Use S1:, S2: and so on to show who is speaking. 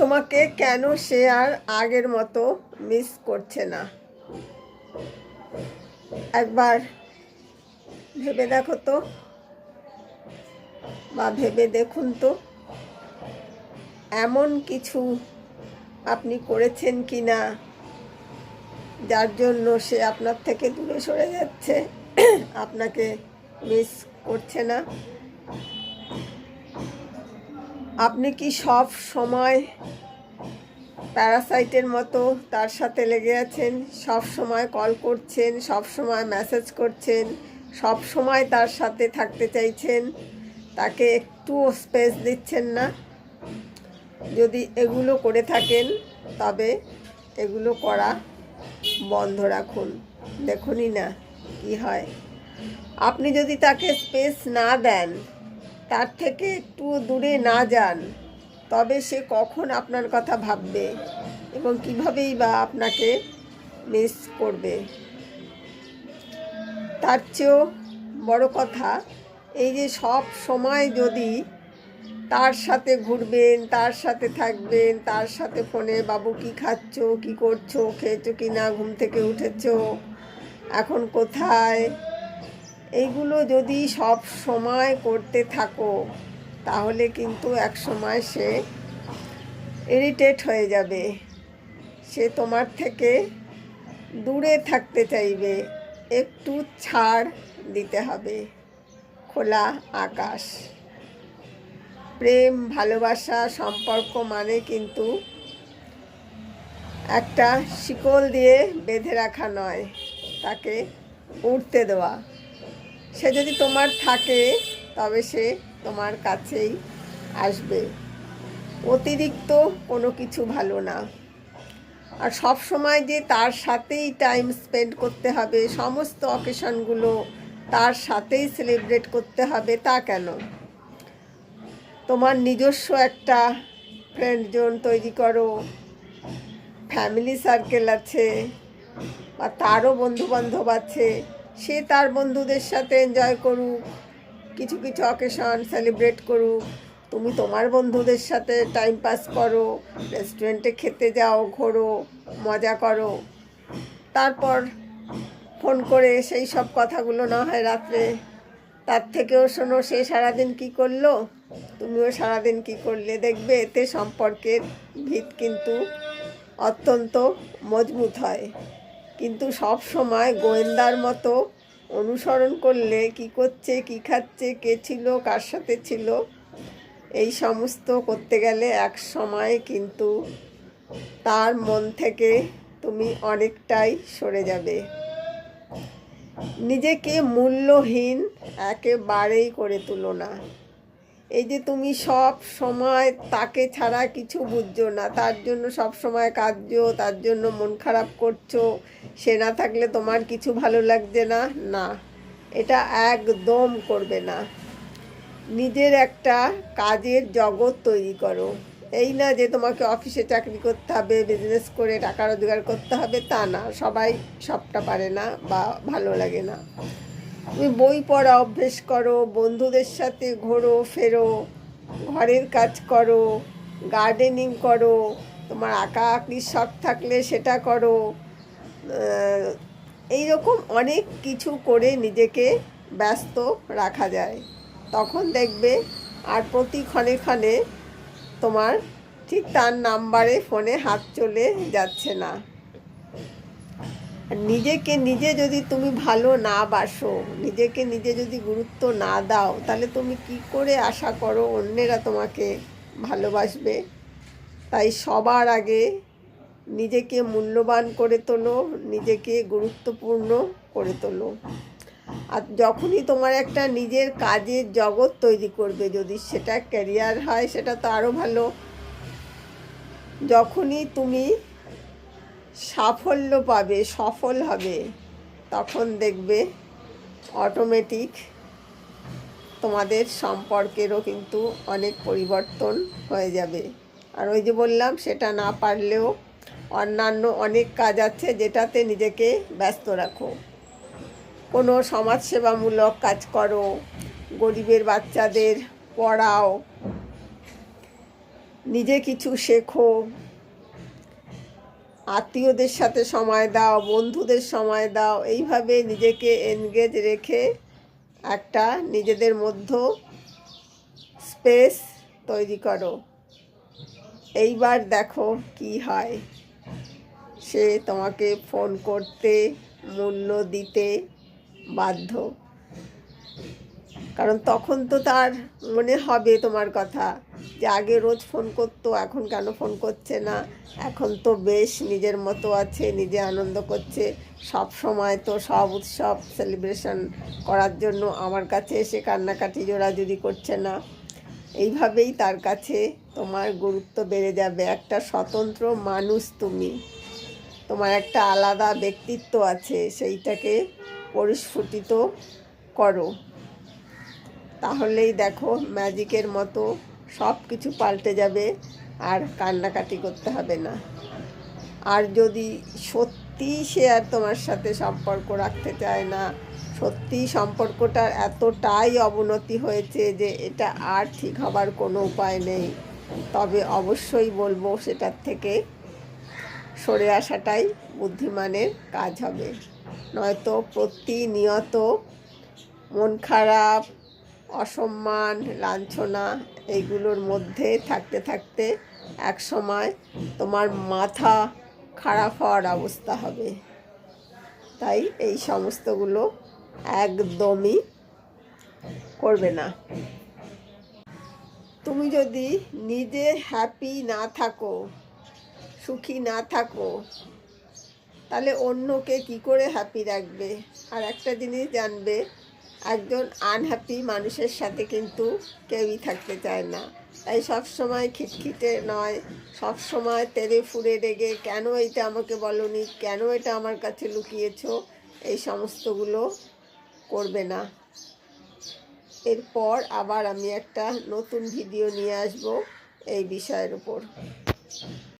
S1: তোমাকে কেন সে আর আগের মতো মিস করছে না? একবার ভেবে দেখো তো, বা ভেবে দেখুন তো, এমন কিছু আপনি করেছেন কি না যার জন্য সে আপনার থেকে দূরে সরে যাচ্ছে, আপনাকে মিস করছে না? আপনি কি সব সময় প্যারাসাইটের মতো তার সাথে লেগে আছেন? সব সময় কল করছেন, সব সময় মেসেজ করছেন, সব সময় তার সাথে থাকতে চাইছেন, তাকে একটুও স্পেস দিচ্ছেন না? যদি এগুলো করে থাকেন তবে এগুলো করা বন্ধ রাখুন। দেখুনই না কি হয়। আপনি যদি তাকে স্পেস না দেন, তার থেকে একটু দূরে না যান, তবে সে কখন আপনার কথা ভাববে এবং কীভাবেই বা আপনাকে মিস করবে? তার চেয়েও বড় কথা, এই যে সব সময় যদি তার সাথে ঘুরবেন, তার সাথে থাকবেন, তার সাথে ফোনে বাবু কি খাচ্ছ, কি করছো, খেয়েছো কি না, ঘুম থেকে উঠেছো, এখন কোথায়, এইগুলো যদি সব সময় করতে থাকো তাহলে কিন্তু এক সময় সে ইরিটেট হয়ে যাবে। সে তোমার থেকে দূরে থাকতে চাইবে। একটু ছাড় দিতে হবে। খোলা আকাশ। প্রেম, ভালোবাসা, সম্পর্ক মানে কিন্তু একটা শিকল দিয়ে বেঁধে রাখা নয়, তাকে উঠতে দেওয়া। সে যদি তোমার থাকে তবে সে তোমার কাছেই আসবে। অতিরিক্ত কোনো কিছু ভালো না। আর সব সময় যে তার সাথেই টাইম স্পেন্ড করতে হবে, সমস্ত অকেশনগুলো তার সাথেই সেলিব্রেট করতে হবে, তা কেন? তোমার নিজস্ব একটা ফ্রেন্ড জোন তৈরি করো, ফ্যামিলি সার্কেল আছে, বা তারও বন্ধুবান্ধব আছে, সে তার বন্ধুদের সাথে এনজয় করুক, কিছু কিছু অকেশন সেলিব্রেট করুক, তুমি তোমার বন্ধুদের সাথে টাইম পাস করো, রেস্টুরেন্টে খেতে যাও, ঘোরো, মজা করো। তারপর ফোন করে সেই সব কথাগুলো না হয় রাত্রে তার থেকেও শোনো সে সারাদিন কি করলো, তুমিও সারাদিন কি করলে। দেখবে এতে সম্পর্কের ভিত কিন্তু অত্যন্ত মজবুত হয়। কিন্তু সব সময় গোয়েন্দার মতো অনুসরণ করলে, কি করছে, কি খাচ্ছে, কে ছিল, কার সাথে ছিল, এই সমস্ত করতে গেলে এক সময় কিন্তু তার মন থেকে তুমি অনেকটাই সরে যাবে। নিজেকে মূল্যহীন একেবারেই করে তুলো না। এই যে তুমি সব সময় তাকে ছাড়া কিছু বুঝছো না, তার জন্য সব সময় কাঁদছো, তার জন্য মন খারাপ করছো, সে না থাকলে তোমার কিছু ভালো লাগছে না, না, এটা একদম করবে না। নিজের একটা কাজের জগৎ তৈরি করো। এই না যে তোমাকে অফিসে চাকরি করতে হবে, বিজনেস করে টাকা রোজগার করতে হবে, তা না। সবাই সবটা পারে না বা ভালো লাগে না। তুমি বই পড়া অভ্যেস করো, বন্ধুদের সাথে ঘোরো ফেরো, ঘরের কাজ করো, গার্ডেনিং করো, তোমার আঁকা আঁকির শখ থাকলে সেটা করো। এইরকম অনেক কিছু করে নিজেকে ব্যস্ত রাখা যায়। তখন দেখবে আর প্রতি ক্ষণে ক্ষণে তোমার ঠিক তার নাম্বারে ফোনে হাত চলে যাচ্ছে না। নিজেকে নিজে যদি তুমি ভালো না বাসো, নিজেকে নিজে যদি গুরুত্ব না দাও, তাহলে তুমি কি করে আশা করো অন্যেরা তোমাকে ভালোবাসবে? তাই সবার আগে নিজেকে মূল্যবান করে তোলো, নিজেকে গুরুত্বপূর্ণ করে তোলো। আর যখনই তোমার একটা নিজের কাজের জগৎ তৈরি করবে, যদি সেটা ক্যারিয়ার হয় সেটা তো আরও ভালো। যখনই তুমি সাফল্য পাবে, সফল হবে, তখন দেখবে অটোমেটিক তোমাদের সম্পর্কেরও কিন্তু অনেক পরিবর্তন হয়ে যাবে। আর ওই যে বললাম, সেটা না পারলেও অন্যান্য অনেক কাজ আছে যেটাতে নিজেকে ব্যস্ত রাখো। কোনো সমাজসেবামূলক কাজ করো, গরিবের বাচ্চাদের পড়াও, নিজে কিছু শেখো, আত্মীয়দের সাথে সময় দাও, বন্ধুদের সময় দাও, এইভাবে নিজেকে এনগেজ রেখে একটা নিজেদের মধ্যে স্পেস তৈরি করো। এইবার দেখো কি হয়। সে তোমাকে ফোন করতে, মূল্য দিতে বাধ্য। কারণ তখন তো তার মনে হবে তোমার কথা, যে আগে রোজ ফোন করতো, এখন কেন ফোন করছে না, এখন তো বেশ নিজের মতো আছে, নিজে আনন্দ করছে, সব সময় তো সব উৎসব সেলিব্রেশন করার জন্য আমার কাছে এসে কান্নাকাটি জোড়াজুড়ি করছে না। এইভাবেই তার কাছে তোমার গুরুত্ব বেড়ে যাবে। একটা স্বতন্ত্র মানুষ তুমি, তোমার একটা আলাদা ব্যক্তিত্ব আছে, সেইটাকে পরিস্ফুটিত করো। তাহলেই দেখো ম্যাজিকের মতো সব কিছু পাল্টে যাবে, আর কান্নাকাটি করতে হবে না। আর যদি সত্যি সে আর তোমার সাথে সম্পর্ক রাখতে চায় না, সত্যি সম্পর্কটার এতটাই অবনতি হয়েছে যে এটা আর ঠিক হবার কোনো উপায় নেই, তবে অবশ্যই বলবো সেটার থেকে সরে আসাটাই বুদ্ধিমানের কাজ হবে। নয়তো প্রতিনিয়ত মন খারাপ, অসম্মান, লাঞ্ছনা এইগুলোর মধ্যে থাকতে থাকতে এক সময় তোমার মাথা খারাপ হওয়ার অবস্থা হবে। তাই এই সমস্তগুলো একদমই করবে না। তুমি যদি নিজে হ্যাপি না থাকো, সুখী না থাকো, তাহলে অন্যকে কি করে হ্যাপি রাখবে? আর একটা জিনিস জানবে, একজন আনহ্যাপি মানুষের সাথে কিন্তু কেউই থাকতে চায় না। তাই সবসময় খিটখিটে নয়, সবসময় তেড়ে ফুঁড়ে রেগে, কেন এটা আমাকে বলনি, কেন এটা আমার কাছে লুকিয়েছো, এই সমস্তগুলো করবে না। এরপর আবার আমি একটা নতুন ভিডিও নিয়ে আসব এই বিষয়ের উপর।